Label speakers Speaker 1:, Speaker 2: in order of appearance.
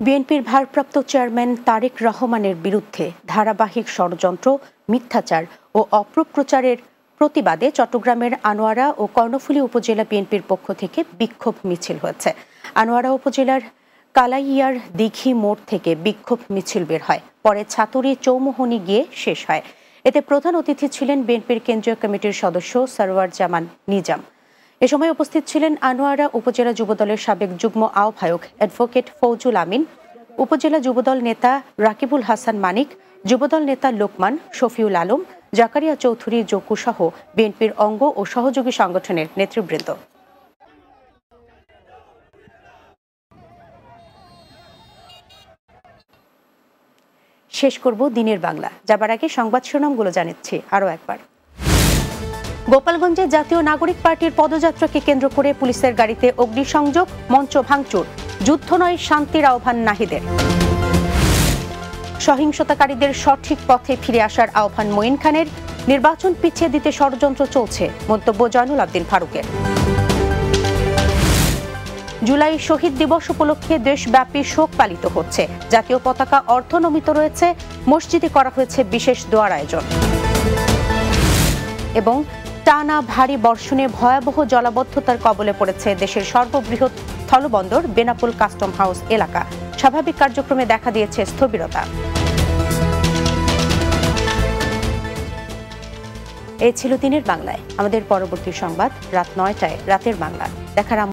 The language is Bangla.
Speaker 1: বিএনপির ভারপ্রাপ্ত চেয়ারম্যান তারেক রহমানের বিরুদ্ধে ধারাবাহিক ষড়যন্ত্র, মিথ্যাচার ও অপপ্রচারের প্রতিবাদে চট্টগ্রামের আনোয়ারা ও কর্ণফুলী উপজেলা বিএনপির পক্ষ থেকে বিক্ষোভ মিছিল হয়েছে। আনোয়ারা উপজেলার কালাইয়ার দিঘি মোড় থেকে বিক্ষোভ মিছিল বের হয়, পরে ছাতরি চৌমুহনী গিয়ে শেষ হয়। এতে প্রধান অতিথি ছিলেন বিএনপির কেন্দ্রীয় কমিটির সদস্য সরওয়ার জামান নিজাম। এ সময় উপস্থিত ছিলেন আনোয়ারা উপজেলা যুবদলের সাবেক যুগ্ম আহ্বায়ক অ্যাডভোকেট ফৌজুল আমিন, উপজেলা যুবদল নেতা রাকিবুল হাসান মানিক, যুবদল নেতা লোকমান, শফিউল আলম, জাকারিয়া চৌধুরী জকু সহ বিএনপির অঙ্গ ও সহযোগী সংগঠনের নেতৃবৃন্দ। শেষ করব দিনের বাংলা। যাবার আগে সংবাদ শিরোনামগুলো জানাচ্ছি আরও একবার। গোপালগঞ্জে জাতীয় নাগরিক পার্টির পদযাত্রাকে কেন্দ্র করে পুলিশের গাড়িতে অগ্নিসংযোগ, মঞ্চ ভাঙচুর। যুদ্ধ নয়, শান্তির আহ্বান নাহিদের। সহিংসতাকারীদের সঠিক পথে ফিরে আসার আহ্বান মঈন খানের। নির্বাচন পিছিয়ে দিতে ষড়যন্ত্র চলছে, মন্তব্য জয়নুল আবদিন ফারুকের। জুলাই শহীদ দিবস উপলক্ষে দেশব্যাপী শোক পালিত হচ্ছে। জাতীয় পতাকা অর্ধনমিত রয়েছে, মসজিদে করা হয়েছে বিশেষ দোয়ার আয়োজন। এবং টানা ভারী বর্ষণে ভয়াবহ জলাবদ্ধতার কবলে পড়েছে দেশের সর্ববৃহৎ স্থলবন্দর বেনাপোল কাস্টম হাউস এলাকা। স্বাভাবিক কার্যক্রমে দেখা দিয়েছে স্থবিরতা। এই ছিল দিনের বাংলায়। আমাদের পরবর্তী সংবাদ রাত ৯টায় রাতের বাংলা দেখার